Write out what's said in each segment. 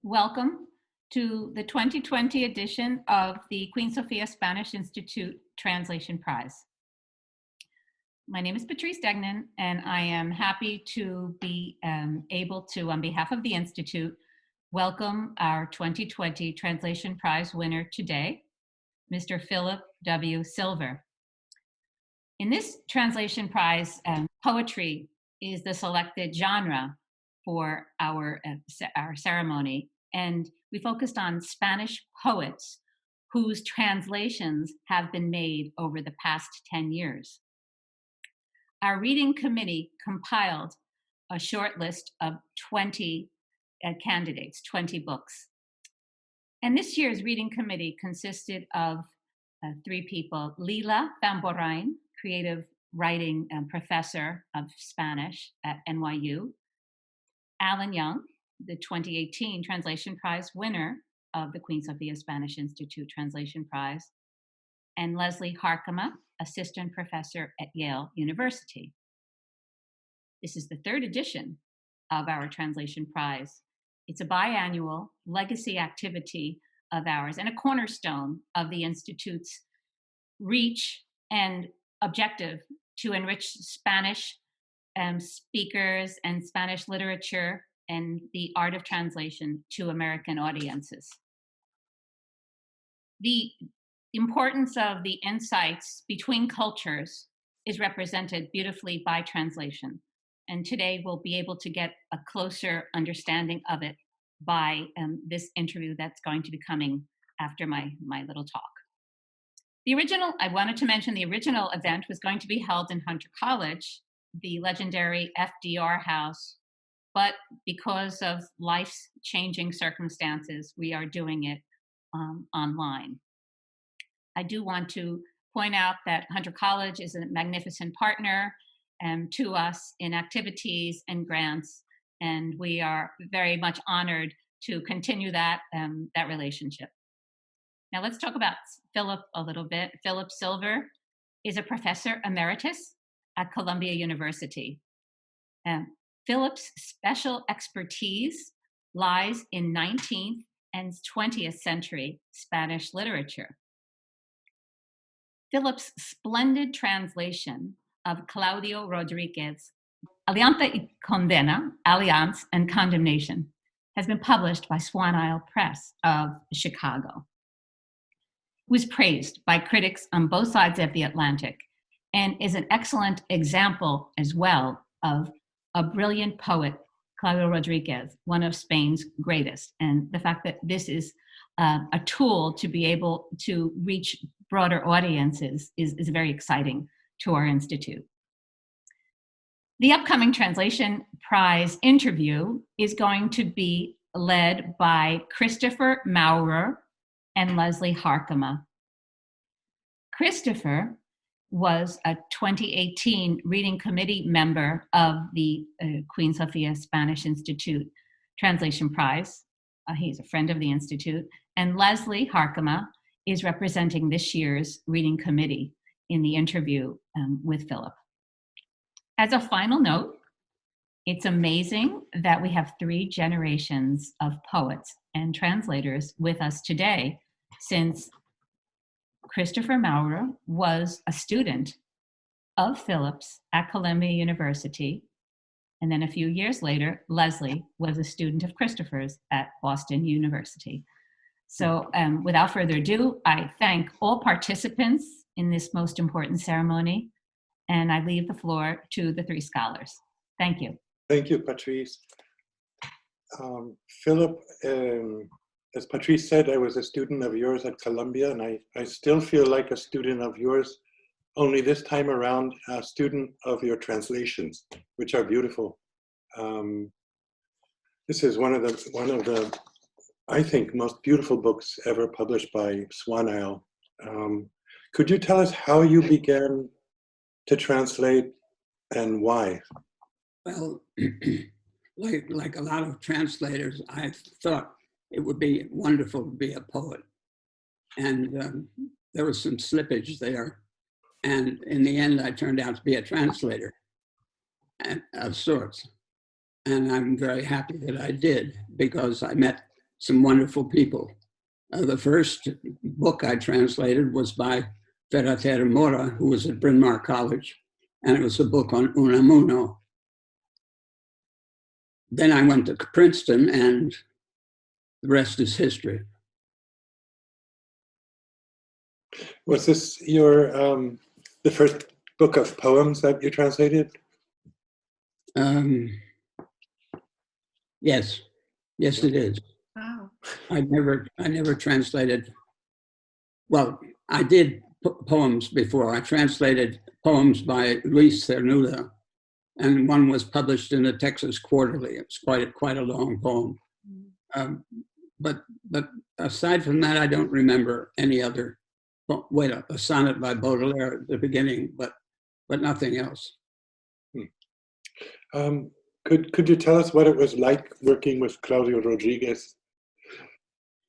Welcome to the 2020 edition of the Queen Sofia Spanish Institute Translation Prize. My name is Patrice Degnan, and I am happy to be able to, on behalf of the Institute, welcome our 2020 Translation Prize winner today, Mr. Philip W. Silver. In this Translation Prize, poetry is the selected genre for our ceremony, and we focused on Spanish poets whose translations have been made over the past 10 years. Our reading committee compiled a short list of 20 candidates, 20 books. And this year's reading committee consisted of 3 people: Lila Famborain, creative writing professor of Spanish at NYU; Alan Young, the 2018 Translation Prize winner of the Queen Sofia Spanish Institute Translation Prize; and Leslie Harkema, assistant professor at Yale University. This is the 3rd edition of our Translation Prize. It's a biannual legacy activity of ours and a cornerstone of the Institute's reach and objective to enrich Spanish speakers and Spanish literature and the art of translation to American audiences. The importance of the insights between cultures is represented beautifully by translation. And today we'll be able to get a closer understanding of it by this interview that's going to be coming after my little talk. I wanted to mention the original event was going to be held in Hunter College, the legendary FDR house, but because of life's changing circumstances, we are doing it online. I do want to point out that Hunter College is a magnificent partner to us in activities and grants, and we are very much honored to continue that relationship. Now let's talk about Philip a little bit. Philip Silver is a professor emeritus at Columbia University. Philip's special expertise lies in 19th and 20th century Spanish literature. Philip's splendid translation of Claudio Rodríguez, Alianza y Condena, Alliance and Condemnation, has been published by Swan Isle Press of Chicago. It was praised by critics on both sides of the Atlantic and is an excellent example as well of a brilliant poet, Claudio Rodríguez, one of Spain's greatest. And the fact that this is a tool to be able to reach broader audiences is very exciting to our institute. The upcoming Translation Prize interview is going to be led by Christopher Maurer and Leslie Harkema. Christopher was a 2018 reading committee member of the Queen Sofia Spanish Institute Translation Prize. He's a friend of the Institute. And Leslie Harkema is representing this year's reading committee in the interview with Philip. As a final note, it's amazing that we have 3 generations of poets and translators with us today, since Christopher Maurer was a student of Philip's at Columbia University, and then a few years later, Leslie was a student of Christopher's at Boston University. So without further ado, I thank all participants in this most important ceremony, and I leave the floor to the 3 scholars. Thank you. Thank you, Patrice. Philip, as Patrice said, I was a student of yours at Columbia, and I still feel like a student of yours, only this time around a student of your translations, which are beautiful. This is one of the, I think, most beautiful books ever published by Swan Isle. Could you tell us how you began to translate and why? Well, like a lot of translators, I thought it would be wonderful to be a poet. And there was some slippage there. And in the end, I turned out to be a translator of sorts. And I'm very happy that I did, because I met some wonderful people. The first book I translated was by Ferrater Mora, who was at Bryn Mawr College, and it was a book on Unamuno. Then I went to Princeton, and the rest is history. Was this your the first book of poems that you translated? Yes, it is. Wow. I never translated. Well, I did poems before. I translated poems by Luis Cernuda, and one was published in the Texas Quarterly. It's quite a long poem. But aside from that, I don't remember any other. Wait, a sonnet by Baudelaire at the beginning, but nothing else. Could you tell us what it was like working with Claudio Rodríguez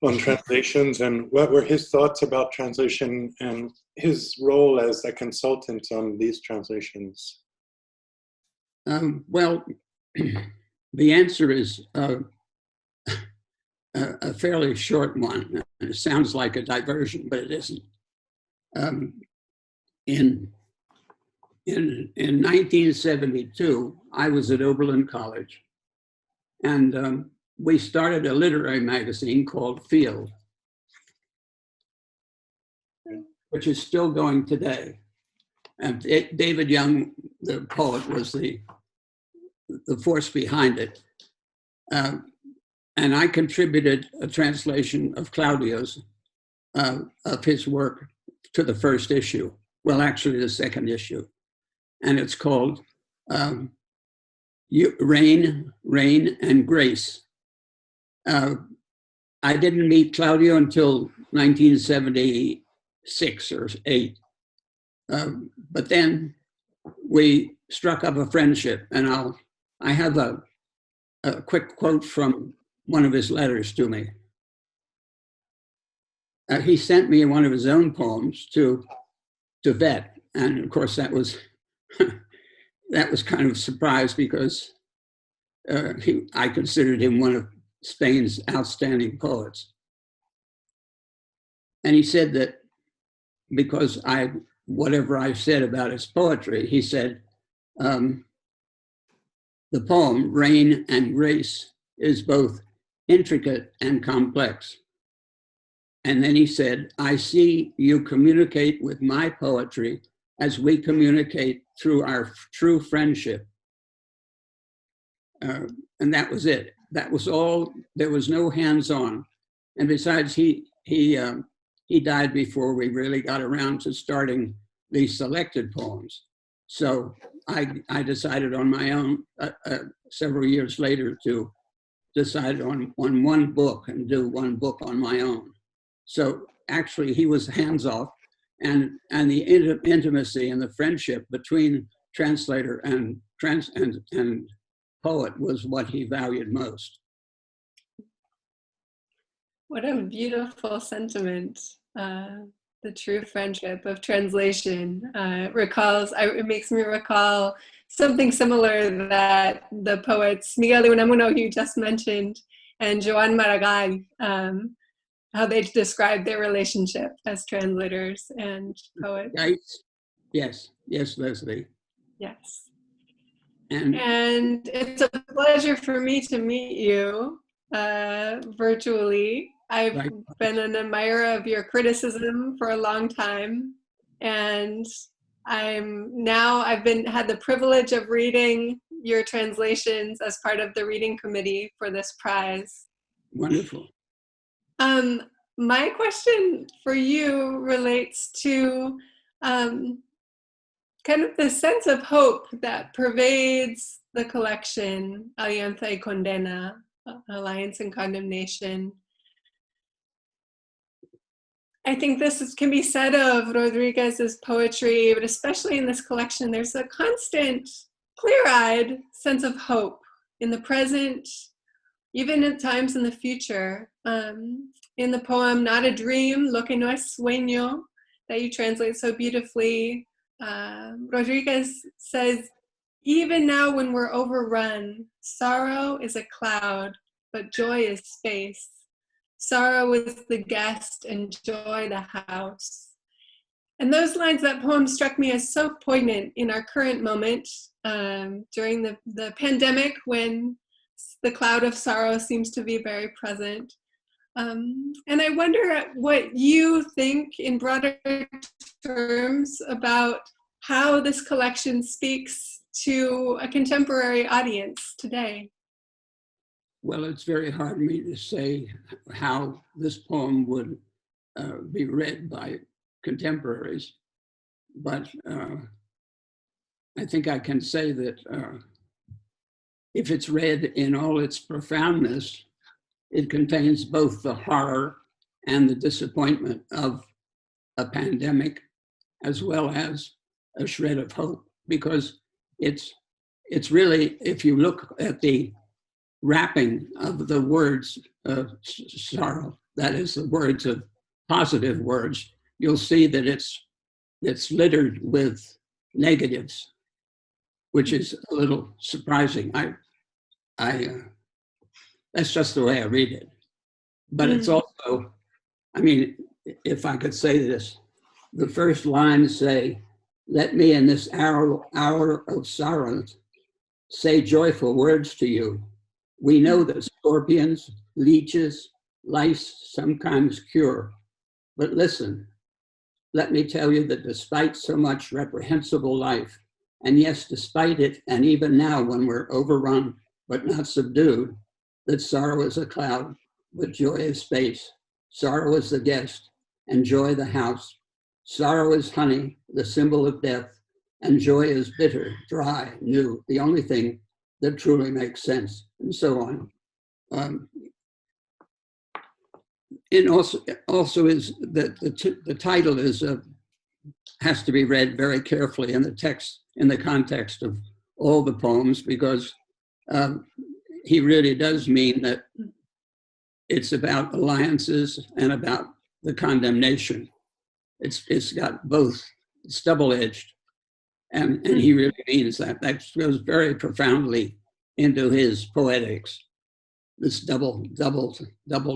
on translations, and what were his thoughts about translation and his role as a consultant on these translations? Well, the answer is a fairly short one. It sounds like a diversion, but it isn't. In 1972, I was at Oberlin College, and we started a literary magazine called Field, which is still going today. And David Young, the poet, was the force behind it. And I contributed a translation of Claudio's, of his work to the first issue. Well, actually the second issue. And it's called Rain, and Grace. I didn't meet Claudio until 1976 or 8. But then we struck up a friendship, and I have a quick quote from one of his letters to me. He sent me one of his own poems to vet, and of course that was that was kind of a surprise, because I considered him one of Spain's outstanding poets. And he said that because whatever I said about his poetry, he said, the poem, Rain and Grace, is both intricate and complex. And then he said, I see you communicate with my poetry as we communicate through our true friendship. And that was it. That was all. There was no hands-on. And besides, he died before we really got around to starting these selected poems. So I decided on my own several years later to decide on one book and do one book on my own. So actually, he was hands-off, and the intimacy and the friendship between translator and poet was what he valued most. What a beautiful sentiment. The true friendship of translation it makes me recall something similar that the poets Miguel de Unamuno, who you just mentioned, and Joan Maragall, how they describe their relationship as translators and poets. Yes, Leslie. Yes. And it's a pleasure for me to meet you virtually. I've been an admirer of your criticism for a long time, and I've had the privilege of reading your translations as part of the reading committee for this prize. Wonderful. My question for you relates to kind of the sense of hope that pervades the collection, Alianza y Condena, Alliance and Condemnation. I think this can be said of Rodriguez's poetry, but especially in this collection, there's a constant, clear-eyed sense of hope in the present, even at times in the future. In the poem, Not a Dream, Lo que no es sueño, that you translate so beautifully, Rodriguez says, even now when we're overrun, sorrow is a cloud, but joy is space. sorrow is the guest and joy the house. And those lines, that poem struck me as so poignant in our current moment during the pandemic, when the cloud of sorrow seems to be very present. And I wonder what you think in broader terms about how this collection speaks to a contemporary audience today. Well, it's very hard for me to say how this poem would be read by contemporaries, but I think I can say that if it's read in all its profoundness, it contains both the horror and the disappointment of a pandemic, as well as a shred of hope, because it's really, if you look at the wrapping of the words of sorrow, that is the words of positive words, you'll see that it's littered with negatives, which is a little surprising. That's just the way I read it. But it's also, I mean, if I could say this, the first lines say, "Let me in this hour of sorrow say joyful words to you. We know that scorpions, leeches, lice sometimes cure. But listen, let me tell you that despite so much reprehensible life, and yes, despite it, and even now when we're overrun but not subdued, that sorrow is a cloud, but joy is space. Sorrow is the guest, and joy the house. Sorrow is honey, the symbol of death, and joy is bitter, dry, new, the only thing that truly makes sense," and so on. And also is that the title is has to be read very carefully in the text, in the context of all the poems, because he really does mean that it's about alliances and about the condemnation. It's got both. It's double-edged, and he really means that. That goes very profoundly into his poetics. This double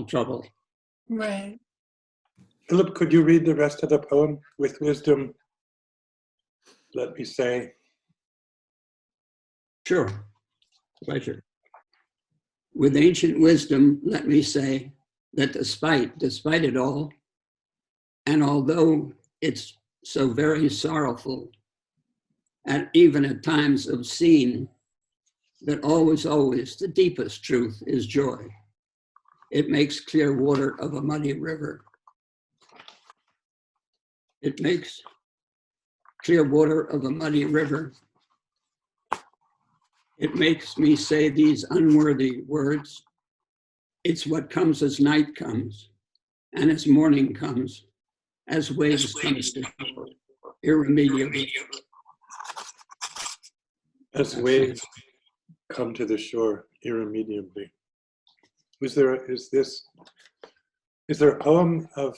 trouble. Right. Philip, could you read the rest of the poem? With wisdom, let me say. Sure, pleasure. With ancient wisdom, let me say that despite it all, and although it's so very sorrowful, and even at times obscene, that always the deepest truth is joy. It makes clear water of a muddy river. It makes clear water of a muddy river. It makes me say these unworthy words. It's what comes as night comes, and as morning comes, as waves come to shore, irremediably. As waves come to the shore irremediably. Is there a poem of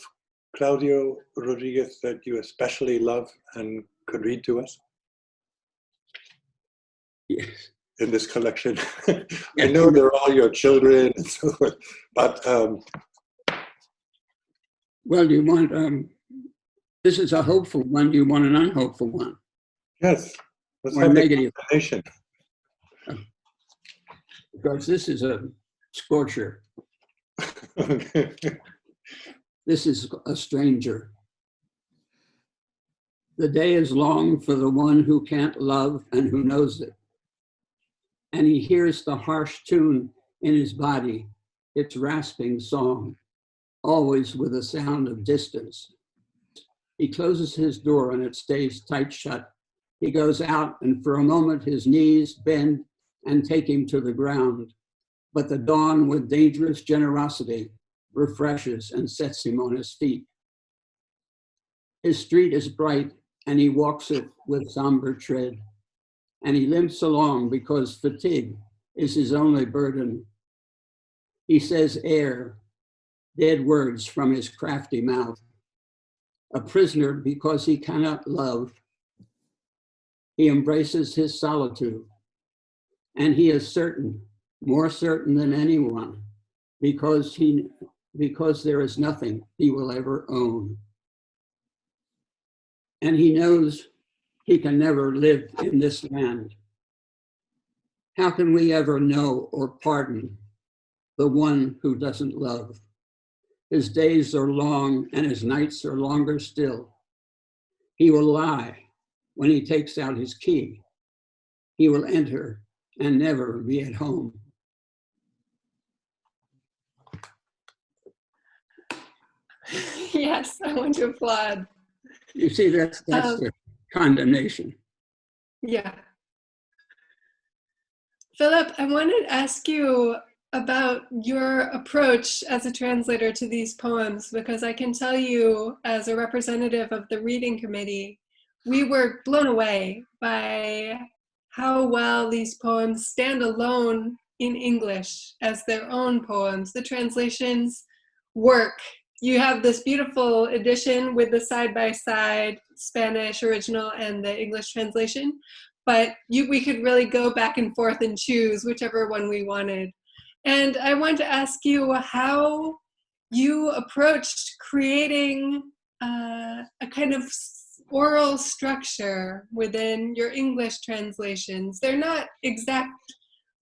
Claudio Rodríguez that you especially love and could read to us? Yes. In this collection? I know they're all your children and so forth, but well, do you want, this is a hopeful one, do you want an unhopeful one? yes, let's Or have negative. a combination. Because this is a scorcher. Okay. This is a stranger. The day is long for the one who can't love and who knows it. And he hears the harsh tune in his body, its rasping song, always with a sound of distance. He closes his door and it stays tight shut. He goes out and for a moment his knees bend and take him to the ground. But the dawn with dangerous generosity refreshes and sets him on his feet. His street is bright and he walks it with somber tread. And he limps along because fatigue is his only burden. He says air, dead words from his crafty mouth. A prisoner because he cannot love. He embraces his solitude. And he is certain, more certain than anyone, because he because there is nothing he will ever own. And he knows he can never live in this land. How can we ever know or pardon the one who doesn't love? His days are long and his nights are longer still. He will lie when he takes out his key. He will enter and never be at home. Yes, I want to applaud. You see, that's the condemnation. Yeah. Philip, I wanted to ask you about your approach as a translator to these poems, because I can tell you, as a representative of the reading committee, we were blown away by how well these poems stand alone in English as their own poems. The translations work. You have this beautiful edition with the side-by-side Spanish original and the English translation, but we could really go back and forth and choose whichever one we wanted. And I want to ask you how you approached creating a kind of oral structure within your English translations. They're not exact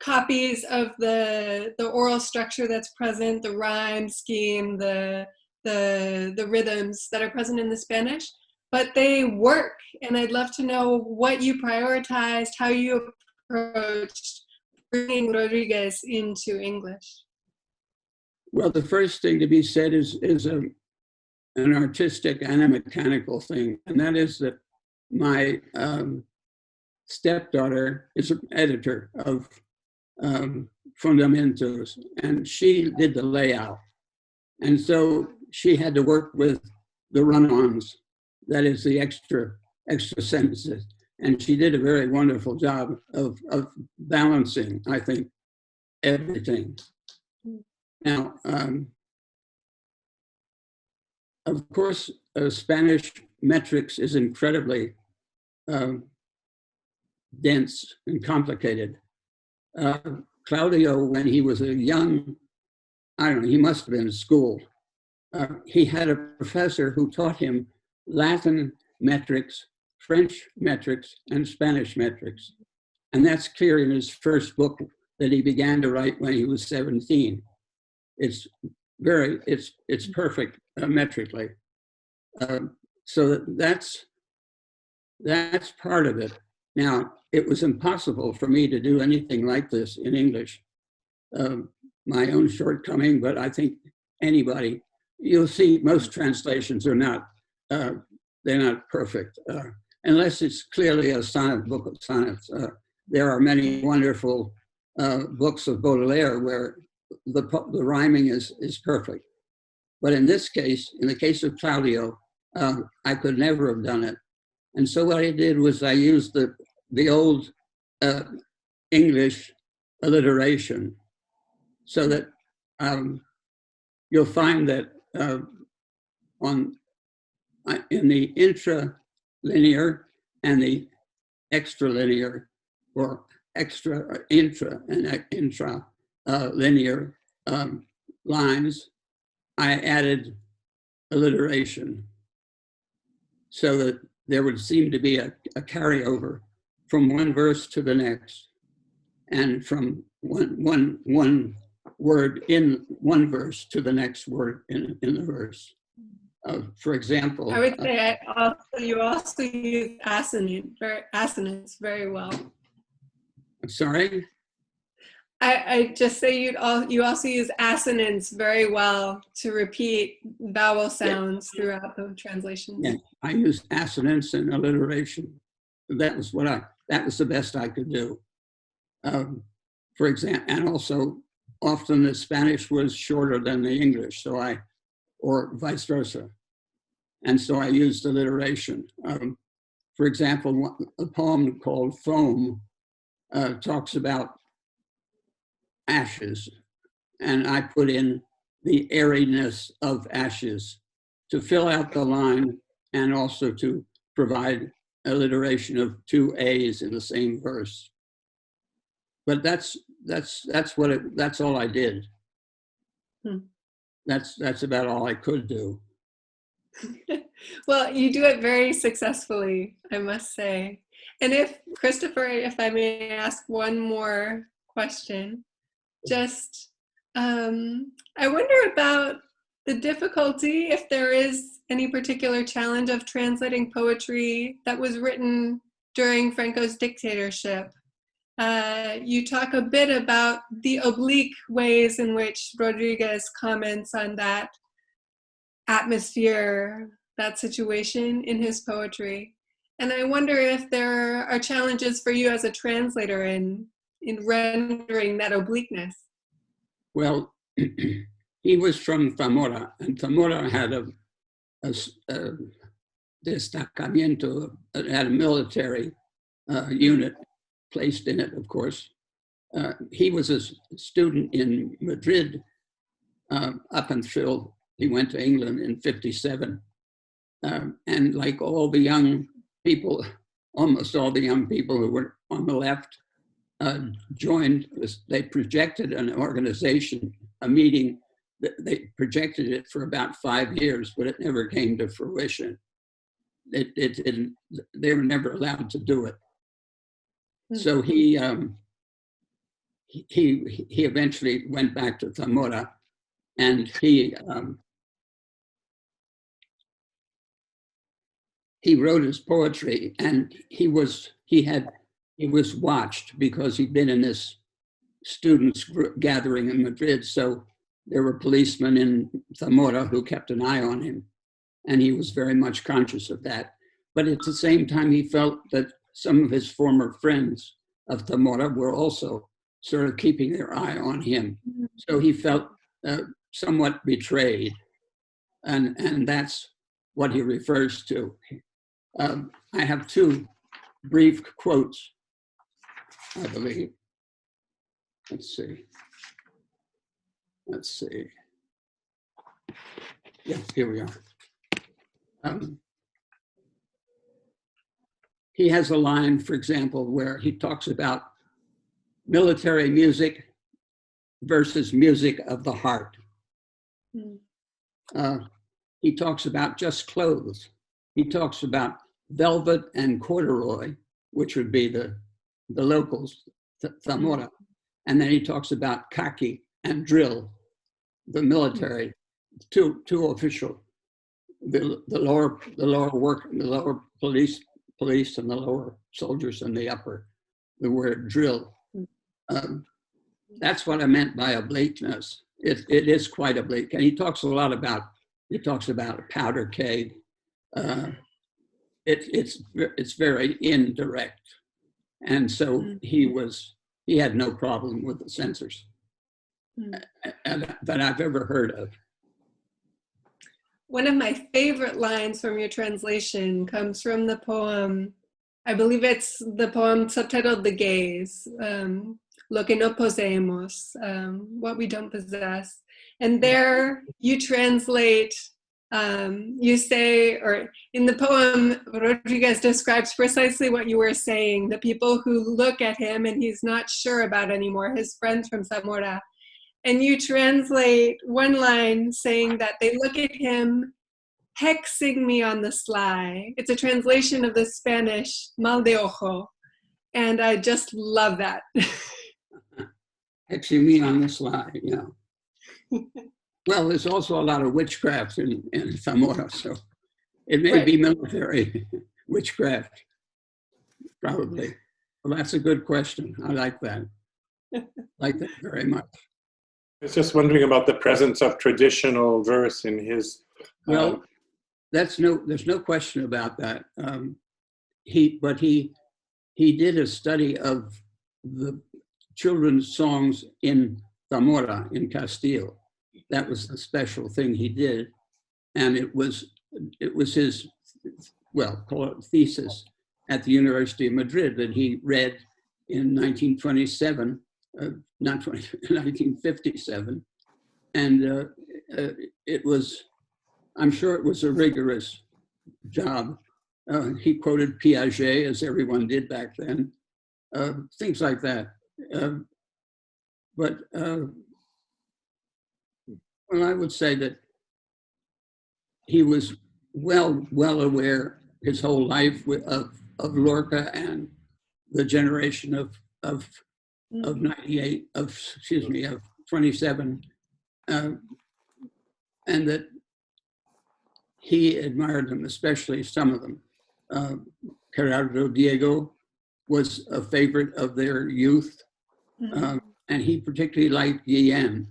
copies of the oral structure that's present, the rhyme scheme, the rhythms that are present in the Spanish, but they work. And I'd love to know what you prioritized, how you approached bringing Rodriguez into English. Well, the first thing to be said is an artistic and a mechanical thing, and that is that my stepdaughter is an editor of Fundamentos, and she did the layout. And so she had to work with the run-ons, that is the extra sentences. And she did a very wonderful job of balancing, I think, everything. Now, of course, Spanish metrics is incredibly dense and complicated. Claudio, when he was a young, I don't know, he must have been in school. He had a professor who taught him Latin metrics, French metrics, and Spanish metrics. And that's clear in his first book that he began to write when he was 17. It's perfect metrically. So that's part of it. Now, it was impossible for me to do anything like this in English. My own shortcoming, but I think anybody, you'll see most translations are not, they're not perfect, unless it's clearly a sonnet book of sonnets. There are many wonderful books of Baudelaire where the rhyming is perfect. But in this case, in the case of Claudio, I could never have done it. And so what I did was I used the old English alliteration, so that you'll find that in the intralinear and the extralinear, or intra and intralinear lines, I added alliteration so that there would seem to be a carryover from one verse to the next, and from one word in one verse to the next word in the verse. For example, I would say you also use assonance very well. I'm sorry? I just say you also use assonance very well to repeat vowel sounds throughout the translation. Yeah, I used assonance and alliteration. That was the best I could do. For example, and also often the Spanish was shorter than the English, or vice versa. And so I used alliteration. For example, a poem called Foam talks about ashes, and I put in the airiness of ashes to fill out the line, and also to provide alliteration of two A's in the same verse. But that's all I did. that's about all I could do. Well, you do it very successfully, I must say. And if, Christopher, if I may ask one more question, just, I wonder about the difficulty, if there is any particular challenge of translating poetry that was written during Franco's dictatorship. You talk a bit about the oblique ways in which Rodriguez comments on that atmosphere, that situation in his poetry. And I wonder if there are challenges for you as a translator in rendering that obliqueness. Well, he was from Zamora, and Zamora had a destacamiento, had a military unit placed in it, of course. He was a student in Madrid up until he went to England in '57. And like all the young people, almost all the young people who were on the left joined, they projected an organization, a meeting. They projected it for about 5 years, but it never came to fruition. They were never allowed to do it. So he eventually went back to Zamora, and he wrote his poetry, and he was watched because he'd been in this students gathering in Madrid. So there were policemen in Zamora who kept an eye on him, and he was very much conscious of that. But at the same time, he felt that some of his former friends of Zamora were also sort of keeping their eye on him. So he felt somewhat betrayed, and that's what he refers to. I have two brief quotes, I believe. Let's see. Yeah, here we are. He has a line, for example, where he talks about military music versus music of the heart. He talks about just clothes. He talks about velvet and corduroy, which would be the locals, Zamora. And then he talks about khaki and drill, the military, two official, the lower police and the lower soldiers and the upper, the word drill. That's what I meant by obliqueness. It is quite oblique. And he talks a lot about, a powder keg. It's very indirect. And so he had no problem with the censors that I've ever heard of. One of my favorite lines from your translation comes from the poem, I believe it's the poem subtitled The Gaze, Lo que no poseemos, what we don't possess. And there you translate, you say, or in the poem, Rodriguez describes precisely what you were saying, the people who look at him and he's not sure about anymore, his friends from Zamora. And you translate one line saying that they look at him, hexing me on the sly. It's a translation of the Spanish, mal de ojo. And I just love that. Hexing me on the sly, yeah. Well, there's also a lot of witchcraft in Zamora, so it may be military witchcraft, probably. Well, that's a good question. I like that. I like that very much. I was just wondering about the presence of traditional verse in his. Well, there's no question about that. He did a study of the children's songs in Zamora, in Castile. That was the special thing he did, and it was his, well, call it thesis at the University of Madrid that he read in 1957, and it was, I'm sure it was a rigorous job. He quoted Piaget, as everyone did back then, things like that. Well, I would say that he was well aware his whole life of Lorca and the generation of 98, of 27, and that he admired them, especially some of them. Gerardo Diego was a favorite of their youth, and he particularly liked Guillen.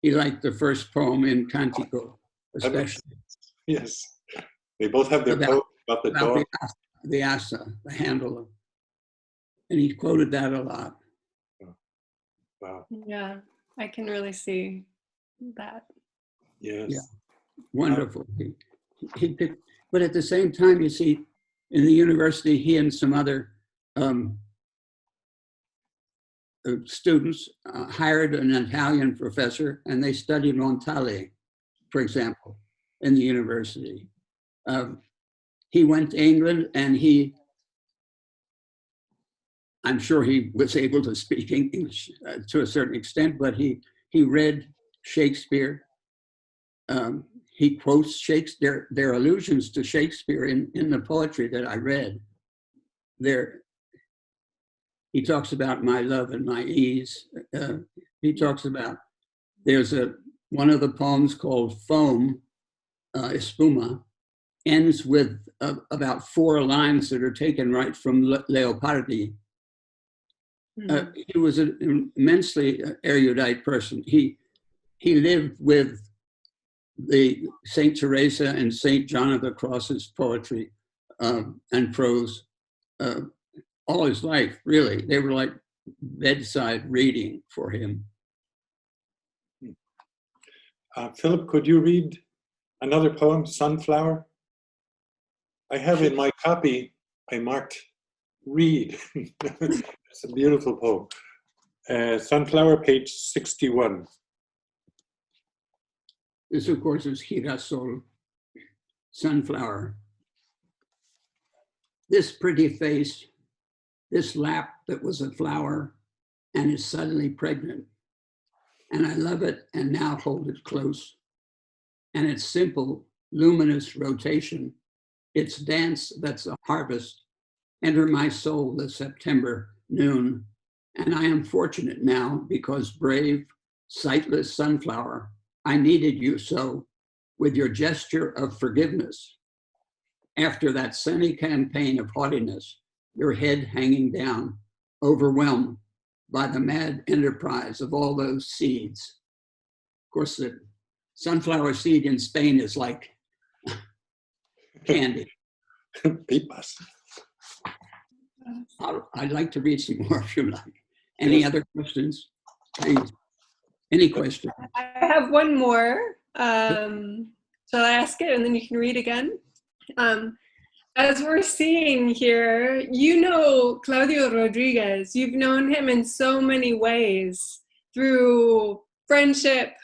He liked the first poem in Cantico, especially. Yes, they both have their poem about the dog. The asa, the handle, and he quoted that a lot. Wow. Yeah, I can really see that. Yes. Yeah, wonderful. He picked, but at the same time, you see, in the university, he and some other students hired an Italian professor, and they studied Montale, for example, in the university. He went to England, and I'm sure he was able to speak English to a certain extent, but he read Shakespeare. He quotes Shakespeare. There are allusions to Shakespeare in the poetry that I read. He talks about my love and my ease. He talks about, there's one of the poems called Foam, Espuma, ends with about 4 lines that are taken right from Leopardi. He was an immensely erudite person. He lived with the Saint Teresa and Saint John of the Cross's poetry and prose all his life, really. They were like bedside reading for him. Philip, could you read another poem, Sunflower? I have in my copy, I marked read. It's a beautiful poem. Sunflower, page 61. This, of course, is Girasol, Sunflower. This pretty face, this lap that was a flower and is suddenly pregnant. And I love it and now hold it close. And its simple, luminous rotation, its dance that's a harvest, enter my soul this September noon. And I am fortunate now because brave, sightless sunflower, I needed you so with your gesture of forgiveness. After that sunny campaign of haughtiness, your head hanging down, overwhelmed by the mad enterprise of all those seeds. Of course, the sunflower seed in Spain is like candy. Pipas. I'd like to read some more if you like. Any other questions? Please. Any questions? I have one more. Shall I ask it and then you can read again? As we're seeing here, you know Claudio Rodríguez. You've known him in so many ways, through friendship,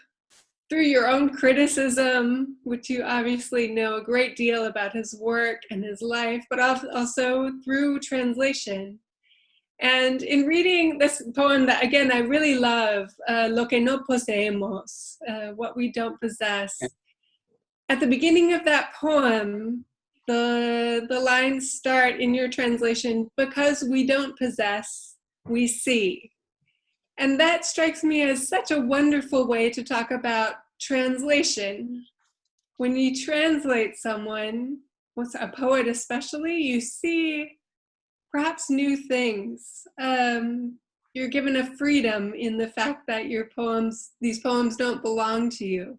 through your own criticism, which you obviously know a great deal about his work and his life, but also through translation. And in reading this poem that, again, I really love, Lo que no poseemos, what we don't possess. At the beginning of that poem, the lines start in your translation, because we don't possess, we see. And that strikes me as such a wonderful way to talk about translation. When you translate someone, a poet especially, you see perhaps new things. You're given a freedom in the fact that these poems don't belong to you.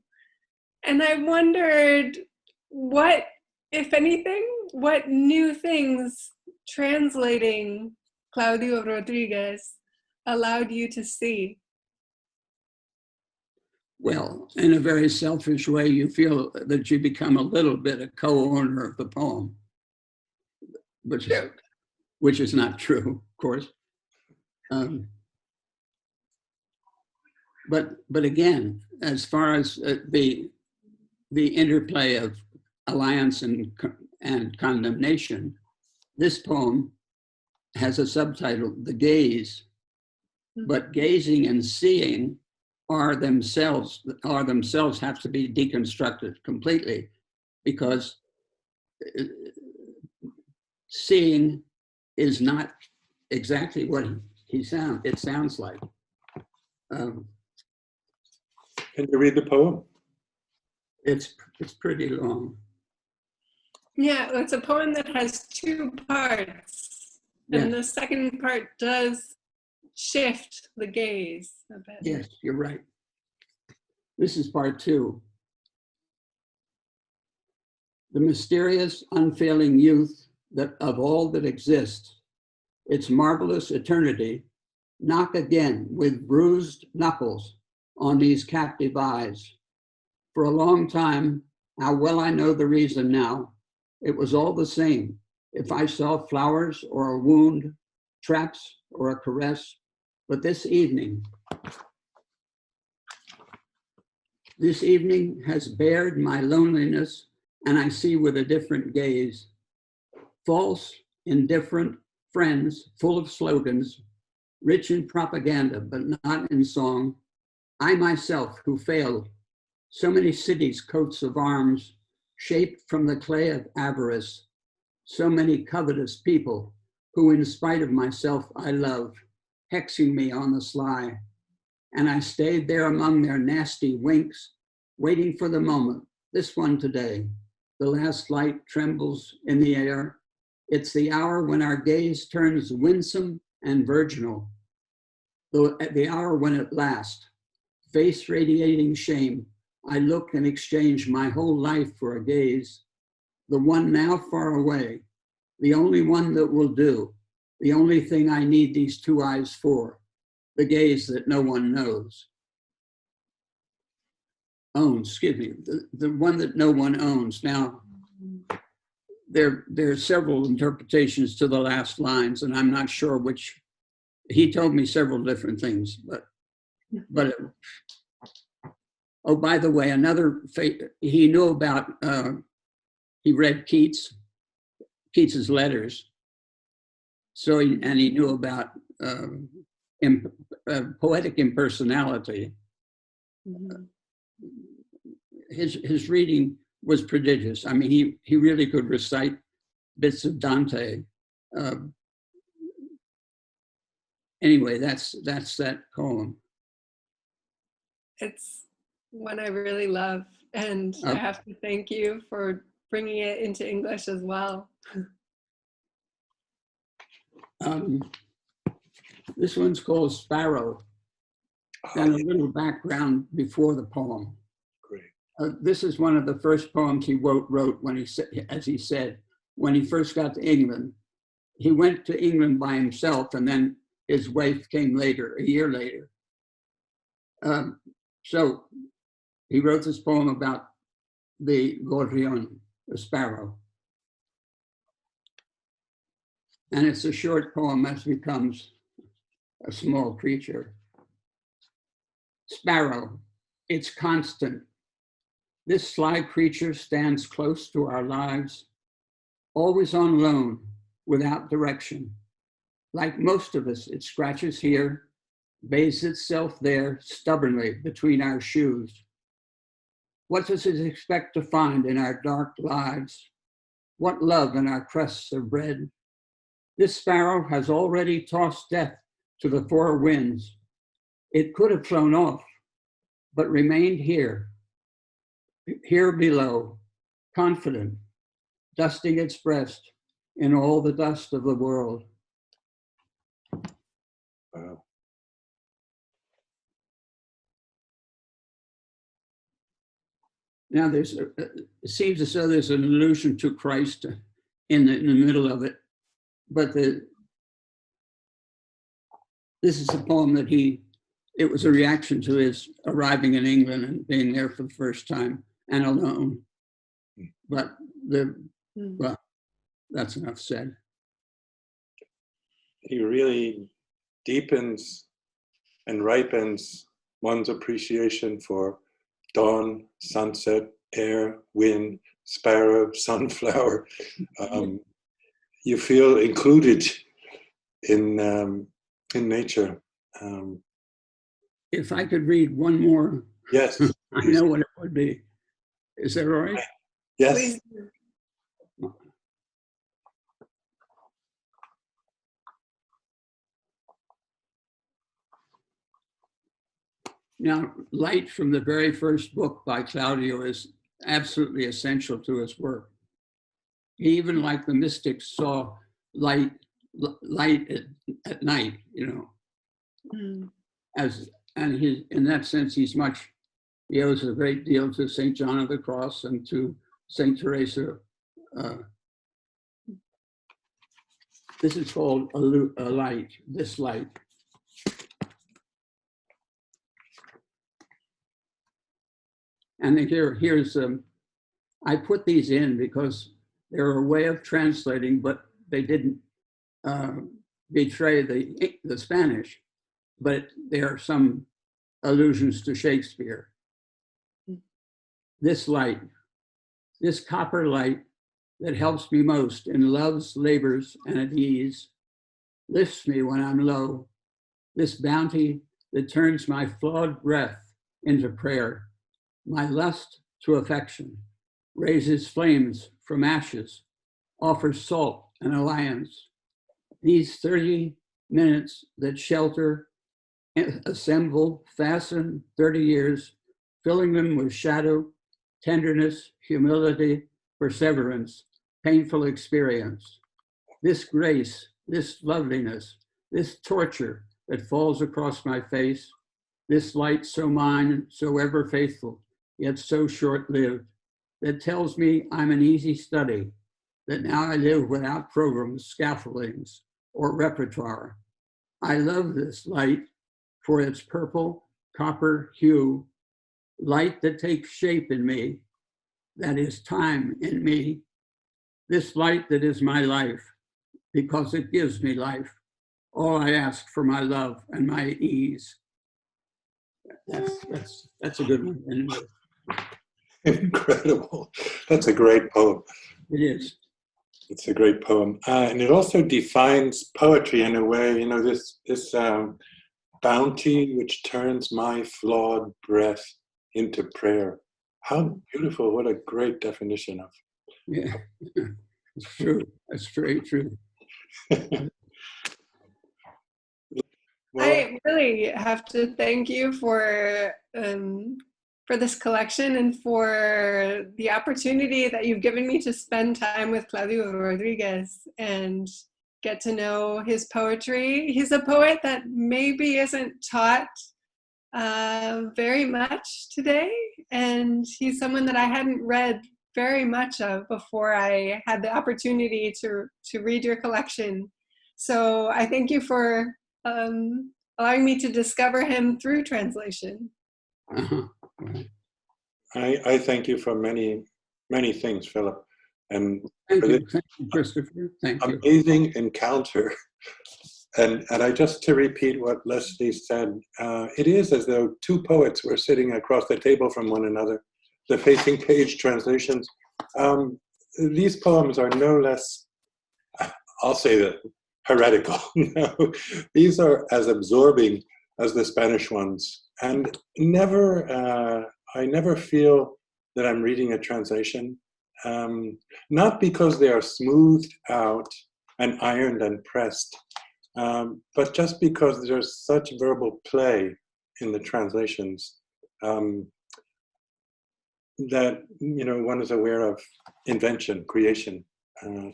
And I wondered what, if anything, what new things translating Claudio Rodríguez allowed you to see? Well, in a very selfish way, you feel that you become a little bit a co-owner of the poem, which is not true, of course. But again, as far as the interplay of alliance and condemnation, this poem has a subtitle, The Gaze, but gazing and seeing are themselves have to be deconstructed completely, because seeing is not exactly what it sounds like. Can you read the poem? It's pretty long. Yeah, it's a poem that has two parts. Yeah. And the second part does shift the gaze a bit. Yes, you're right. This is part 2. The mysterious, unfailing youth that of all that exists, its marvelous eternity, knock again with bruised knuckles on these captive eyes. For a long time, how well I know the reason now, it was all the same if I saw flowers or a wound, traps or a caress. But this evening has bared my loneliness, and I see with a different gaze. False, indifferent friends full of slogans, rich in propaganda, but not in song. I myself who failed, so many cities' coats of arms, shaped from the clay of avarice, so many covetous people who in spite of myself I love, hexing me on the sly. And I stayed there among their nasty winks, waiting for the moment, this one today. The last light trembles in the air. It's the hour when our gaze turns winsome and virginal. The hour when at last, face radiating shame, I look and exchange my whole life for a gaze. The one now far away, the only one that will do, the only thing I need these two eyes for, the gaze that no one knows. Owns, excuse me, the one that no one owns. Now, there are several interpretations to the last lines, and I'm not sure which. He told me several different things, but oh, by the way, he knew about, he read Keats's letters. So, and he knew about poetic impersonality. Mm-hmm. His reading was prodigious. I mean, he really could recite bits of Dante. Anyway, that's that poem. It's one I really love, and I have to thank you for bringing it into English as well. This one's called Sparrow, and a little background before the poem. Great. This is one of the first poems he wrote when he said, as he said, when he first got to England. He went to England by himself, and then his wife came later, a year later. So he wrote this poem about the gorrión, the sparrow. And it's a short poem as becomes a small creature. Sparrow, it's constant. This sly creature stands close to our lives, always on loan, without direction. Like most of us, it scratches here, bathes itself there stubbornly between our shoes. What does it expect to find in our dark lives? What love in our crusts of bread? This sparrow has already tossed death to the four winds. It could have flown off, but remained here below, confident, dusting its breast in all the dust of the world. Wow. Now it seems as though there's an allusion to Christ in the middle of it, but this is a poem that it was a reaction to his arriving in England and being there for the first time and alone. But well, that's enough said. He really deepens and ripens one's appreciation for dawn, sunset, air, wind, sparrow, sunflower. You feel included in nature. if I could read one more, Yes. I know what it would be. Is that all right? Yes. Please. Now, light from the very first book by Claudio is absolutely essential to his work. He even, like the mystics, saw light at night, you know. Mm. And in that sense, he owes a great deal to St. John of the Cross and to St. Teresa. This is called a light, this light. And here's, I put these in because they're a way of translating, but they didn't betray the Spanish, but there are some allusions to Shakespeare. This light, this copper light that helps me most in love's labors and at ease, lifts me when I'm low, this bounty that turns my flawed breath into prayer, my lust to affection, raises flames from ashes, offers salt and alliance. These 30 minutes that shelter, assemble, fasten 30 years, filling them with shadow, tenderness, humility, perseverance, painful experience. This grace, this loveliness, this torture that falls across my face, this light so mine, so ever faithful, yet so short-lived, that tells me I'm an easy study, that now I live without programs, scaffoldings, or repertoire. I love this light for its purple, copper hue, light that takes shape in me, that is time in me, this light that is my life, because it gives me life, all I ask for my love and my ease. That's a good one. Anyway. Incredible. That's a great poem. It is. It's a great poem. And it also defines poetry in a way, you know, this bounty which turns my flawed breath into prayer. How beautiful. What a great definition of. Yeah, it's true. That's very true. Well, I really have to thank you for this collection and for the opportunity that you've given me to spend time with Claudio Rodríguez and get to know his poetry. He's a poet that maybe isn't taught very much today, and he's someone that I hadn't read very much of before I had the opportunity to read your collection. So I thank you for allowing me to discover him through translation. Uh-huh. I thank you for many, many things, Philip. And Thank for you. this Thank you, Christopher. Thank you. amazing encounter. And I just to repeat what Leslie said, it is as though two poets were sitting across the table from one another, the facing page translations. These poems are no less, I'll say that, heretical. No, these are as absorbing as the Spanish ones. And I never feel that I'm reading a translation, not because they are smoothed out and ironed and pressed, but just because there's such verbal play in the translations that, you know, one is aware of invention, creation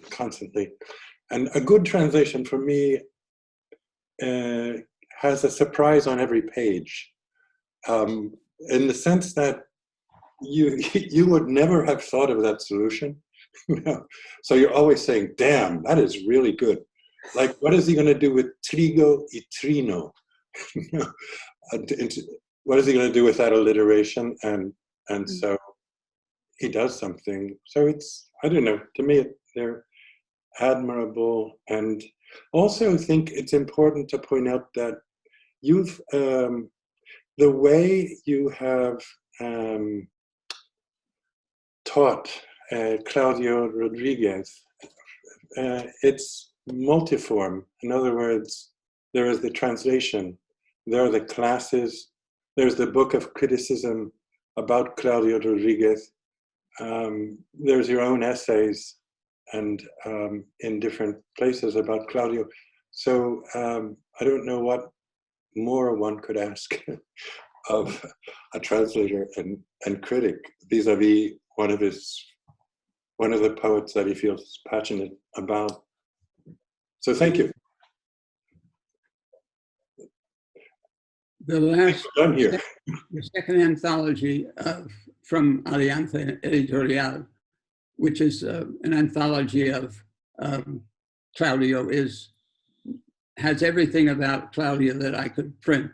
constantly. And a good translation for me has a surprise on every page, in the sense that you would never have thought of that solution. So you're always saying, damn, that is really good. Like, what is he going to do with trigo y trino? What is he going to do with that alliteration? And so he does something. So it's, I don't know, to me, they're admirable. And also think it's important to point out that you've, the way you have taught Claudio Rodríguez, it's multiform. In other words, there is the translation, there are the classes, there's the book of criticism about Claudio Rodríguez. There's your own essays and in different places about Claudio. So I don't know what more one could ask of a translator and critic vis-a-vis one of the poets that he feels passionate about. So thank you. The last, I'm here. the second anthology from Alianza Editorial, which is an anthology of Claudio, has everything about Claudio that I could print.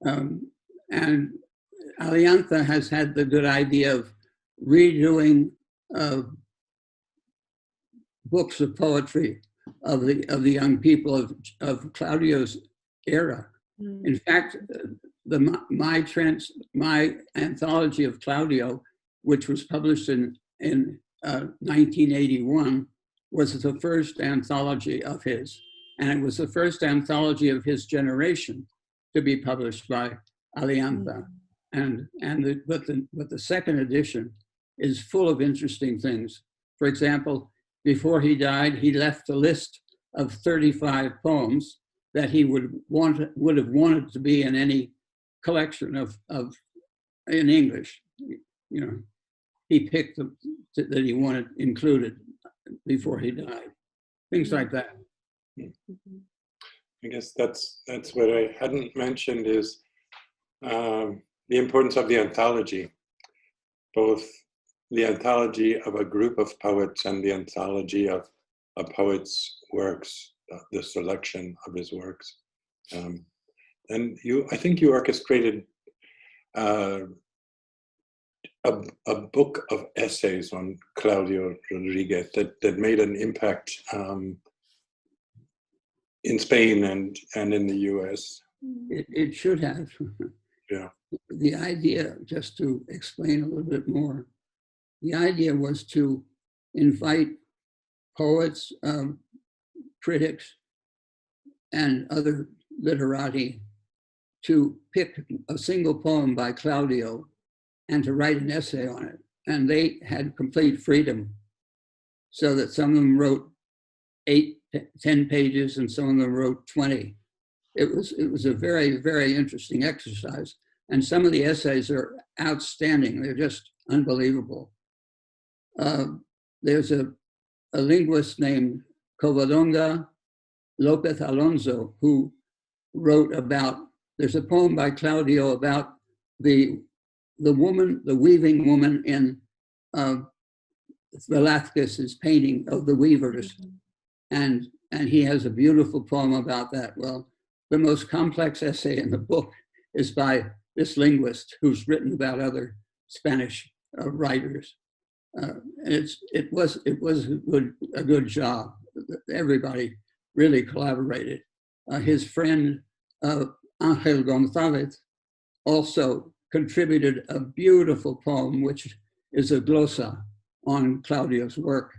And Alianza has had the good idea of redoing books of poetry of the young people of Claudio's era. In fact, my anthology of Claudio, which was published in 1981, was the first anthology of his, and it was the first anthology of his generation to be published by Alianza. But the second edition is full of interesting things. For example, before he died, he left a list of 35 poems that he would have wanted to be in any collection in English. You know, he picked them that he wanted included before he died. Things like that. I guess that's what I hadn't mentioned is the importance of the anthology, both the anthology of a group of poets and the anthology of a poet's works, the selection of his works. And I think you orchestrated a book of essays on Claudio Rodríguez that made an impact in Spain and in the US. It should have. Yeah. The idea, just to explain a little bit more, the idea was to invite poets, critics, and other literati to pick a single poem by Claudio and to write an essay on it. And they had complete freedom, so that some of them wrote 8, 10 pages and some of them wrote 20. It was a very, very interesting exercise. And some of the essays are outstanding. They're just unbelievable. There's a linguist named Covadonga Lopez Alonso who wrote about, there's a poem by Claudio about the woman, the weaving woman in Velázquez's painting of the weavers. And he has a beautiful poem about that. Well, the most complex essay in the book is by this linguist who's written about other Spanish writers. And it was a good job. Everybody really collaborated. His friend Ángel González also contributed a beautiful poem, which is a glosa on Claudio's work,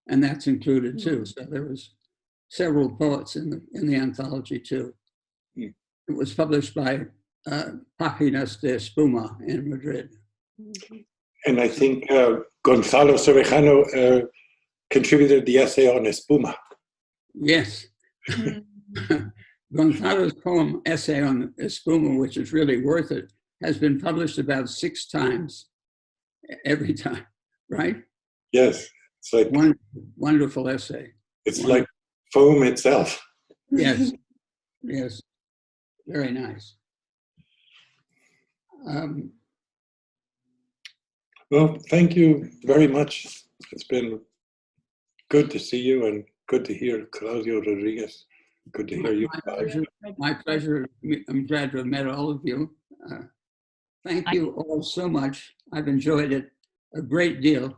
and that's included too. So there was several poets in the anthology too. It was published by Páginas de Espuma in Madrid. And I think Gonzalo Cervejano contributed the essay on Espuma. Yes. Gonzalo's poem essay on Espuma, which is really worth it, has been published about 6 times, every time, right? Yes, it's like wonderful essay. It's like foam itself. Yes, yes, very nice. Well, thank you very much. It's been good to see you and good to hear Claudio Rodríguez. Good to hear you. My pleasure. I'm glad to have met all of you. Thank you all so much. I've enjoyed it a great deal.